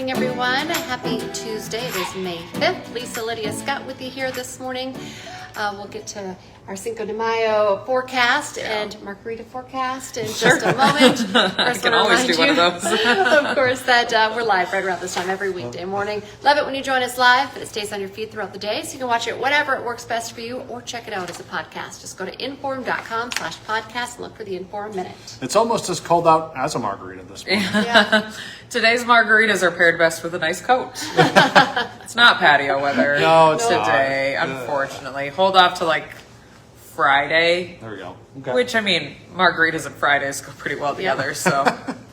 morning, everyone. Happy Tuesday. It is May 5th. Lisa, Lydia, Scott with you here this morning. We'll get to our Cinco de Mayo forecast and margarita forecast in just a moment. I can always do one of those. Of course, that we're live right around this time every weekday morning. Love it when you join us live, but it stays on your feed throughout the day, so you can watch it whenever it works best for you or check it out as a podcast. Just go to inform.com/podcast and look for the Inform Minute. It's almost as cold out as a margarita this morning. Yeah. Today's margaritas are paired best with a nice coat. It's not patio weather No, it's today, not. unfortunately. Hold off to like Friday. There we go. Okay. Which, I mean, margaritas and Fridays go pretty well together, so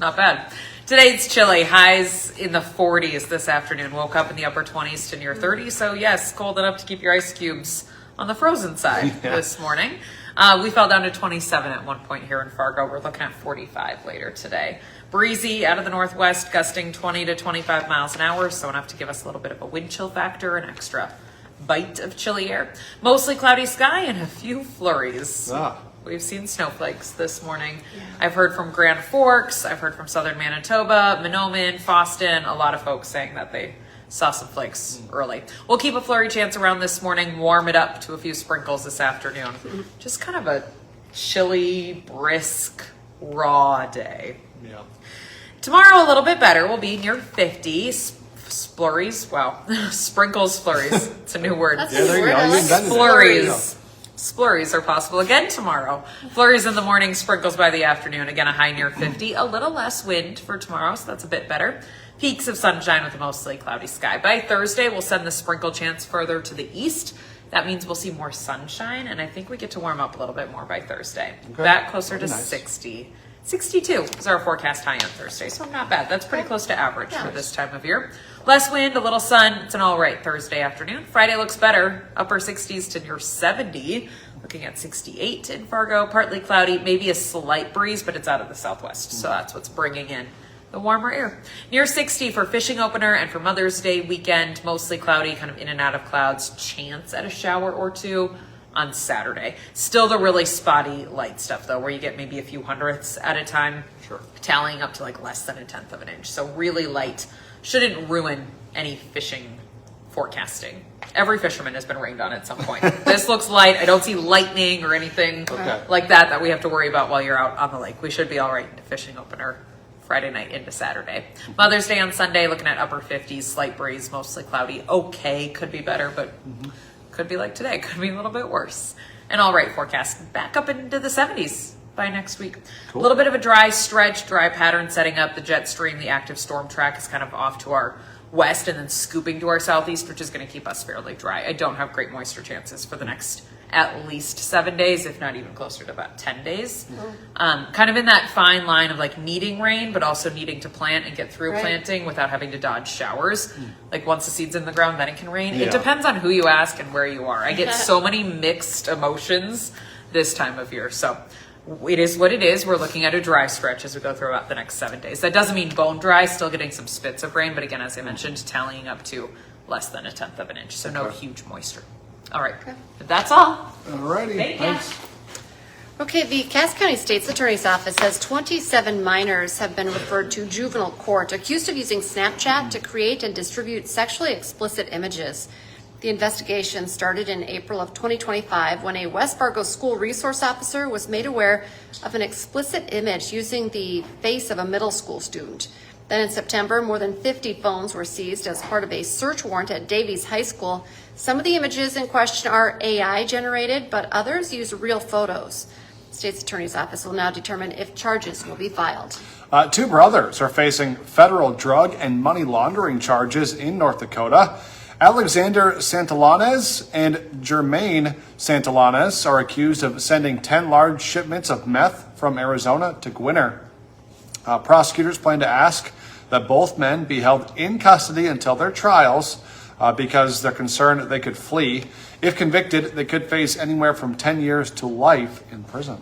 not bad. Today it's chilly. Highs in the 40s this afternoon. Woke up in the upper 20s to near 30. So yes, cold enough to keep your ice cubes on the frozen side this morning. We fell down to 27 at one point here in Fargo. We're looking at 45 later today. Breezy out of the northwest, gusting 20 to 25 miles an hour, so enough to give us a little bit of a wind chill factor, an extra bite of chilly air. Mostly cloudy sky and a few flurries. We've seen snowflakes this morning. Yeah. I've heard from Grand Forks, I've heard from southern Manitoba, Mahnomen, Foston, a lot of folks saying that they saw some flakes early. We'll keep a flurry chance around this morning, warm it up to a few sprinkles this afternoon. Just kind of a chilly, brisk, raw day. Yeah. Tomorrow a little bit better. We'll be near 50. Flurries, wow. Sprinkles, flurries. It's a new word. That's Yeah, there you go. You invented it. Flurries. Splurries are possible again tomorrow. Flurries in the morning, sprinkles by the afternoon. Again, a high near 50. A little less wind for tomorrow, so that's a bit better. Peaks of sunshine with a mostly cloudy sky. By Thursday, we'll send the sprinkle chance further to the east. That means we'll see more sunshine, and I think we get to warm up a little bit more by Thursday. Okay. Back closer to Nice. 60. 62 is our forecast high on Thursday, so not bad. That's pretty close to average for this time of year. Less wind, a little sun. It's an all right Thursday afternoon. Friday looks better. Upper 60s to near 70. Looking at 68 in Fargo. Partly cloudy, maybe a slight breeze, but it's out of the southwest, so that's what's bringing in the warmer air. Near 60 for fishing opener and for Mother's Day weekend. Mostly cloudy, kind of in and out of clouds. Chance at a shower or two on Saturday. Still the really spotty light stuff though, where you get maybe a few hundredths at a time. Sure. Tallying up to like less than a tenth of an inch. So really light. Shouldn't ruin any fishing forecasting. Every fisherman has been rained on at some point. This looks light. I don't see lightning or anything like that we have to worry about while you're out on the lake. We should be all right into fishing opener Friday night into Saturday. Mother's Day on Sunday, looking at upper 50s, slight breeze, mostly cloudy. Okay, could be better, but could be like today, could be a little bit worse. An all right forecast back up into the 70s by next week. Cool. A little bit of a dry stretch, dry pattern setting up. The jet stream, the active storm track is kind of off to our west and then scooping to our southeast, which is going to keep us fairly dry. I don't have great moisture chances for the next at least 7 days, if not even closer to about 10 days. Kind of in that fine line of like needing rain, but also needing to plant and get through planting without having to dodge showers. Like once the seed's in the ground, then it can rain. Yeah. It depends on who you ask and where you are. I get so many mixed emotions this time of year. So it is what it is. We're looking at a dry stretch as we go through about the next 7 days. That doesn't mean bone dry, still getting some spits of rain. But again, as I mentioned, tallying up to less than a tenth of an inch. So no huge moisture. All right, that's all. Alrighty. Thanks. Okay, the Cass County State's Attorney's Office says 27 minors have been referred to juvenile court accused of using Snapchat to create and distribute sexually explicit images. The investigation started in April of 2025 when a West Fargo school resource officer was made aware of an explicit image using the face of a middle school student. Then in September, more than 50 phones were seized as part of a search warrant at Davies High School. Some of the images in question are AI generated, but others use real photos. The State's Attorney's Office will now determine if charges will be filed. 2 brothers are facing federal drug and money laundering charges in North Dakota. Alexander Santillanes and Jermaine Santillanes are accused of sending 10 large shipments of meth from Arizona to Gwinner. Prosecutors plan to ask that both men be held in custody until their trials because they're concerned that they could flee. If convicted, they could face anywhere from 10 years to life in prison.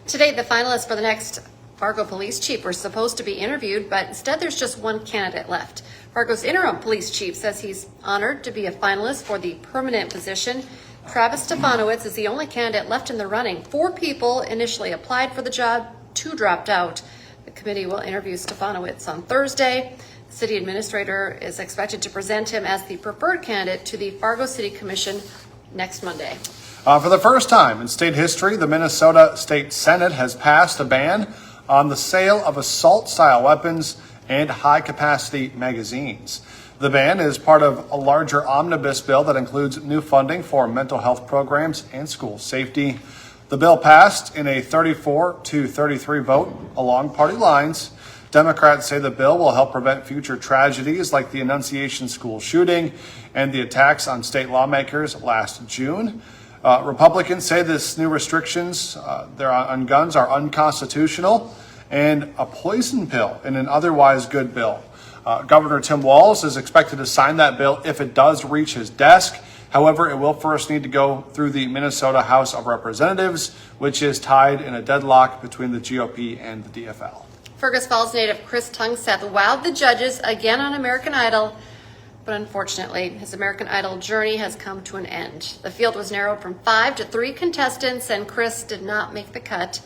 Today, the finalists for the next Fargo police chief were supposed to be interviewed, but instead there's just one candidate left. Fargo's interim police chief says he's honored to be a finalist for the permanent position. Travis Stefanowicz is the only candidate left in the running. 4 people initially applied for the job, 2 dropped out. The committee will interview Stefanowicz on Thursday. City administrator is expected to present him as the preferred candidate to the Fargo City Commission next Monday. For the first time in state history, the Minnesota State Senate has passed a ban on the sale of assault-style weapons and high-capacity magazines. The ban is part of a larger omnibus bill that includes new funding for mental health programs and school safety. The bill passed in a 34-33 vote along party lines. Democrats say the bill will help prevent future tragedies like the Annunciation school shooting and the attacks on state lawmakers last June. Republicans say this new restrictions on guns are unconstitutional and a poison pill in an otherwise good bill. Governor Tim Walz is expected to sign that bill if it does reach his desk. However, it will first need to go through the Minnesota House of Representatives, which is tied in a deadlock between the GOP and the DFL. Fergus Falls native Chris Tungseth wowed the judges again on American Idol, but unfortunately, his American Idol journey has come to an end. The field was narrowed from 5 to 3 contestants, and Chris did not make the cut.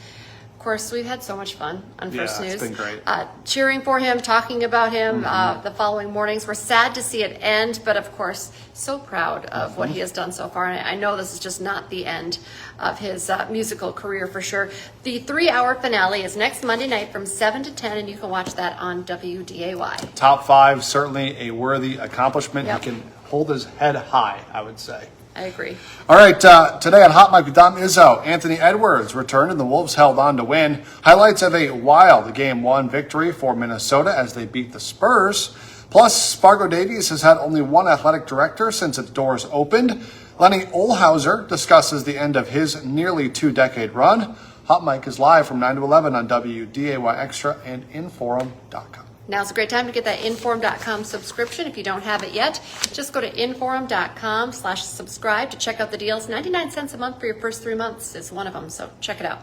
Of course, we've had so much fun on First News. It's been great. Cheering for him, talking about him the following mornings. We're sad to see it end, but of course, so proud of what he has done so far. And I know this is just not the end of his musical career for sure. The 3-hour finale is next Monday night from 7 to 10, and you can watch that on WDAY. Top 5, certainly a worthy accomplishment. Yep. He can hold his head high, I would say. I agree. All right, today on Hot Mic with Dom Izzo, Anthony Edwards returned and the Wolves held on to win. Highlights of a wild Game 1 victory for Minnesota as they beat the Spurs. Plus, Fargo Davies has had only one athletic director since its doors opened. Lenny Olhauser discusses the end of his nearly 2-decade run. Hot Mic is live from 9 to 11 on WDAY Extra and Inforum.com. Now's a great time to get that Inforum.com subscription. If you don't have it yet, just go to Inforum.com/subscribe to check out the deals. 99 cents a month for your first 3 months is one of them, so check it out.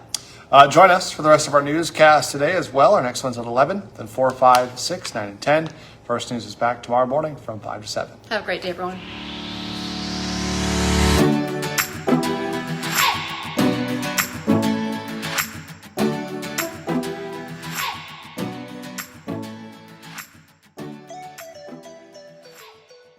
Join us for the rest of our newscast today as well. Our next one's at 11, then 4, 5, 6, 9, and 10. First News is back tomorrow morning from 5 to 7. Have a great day, everyone.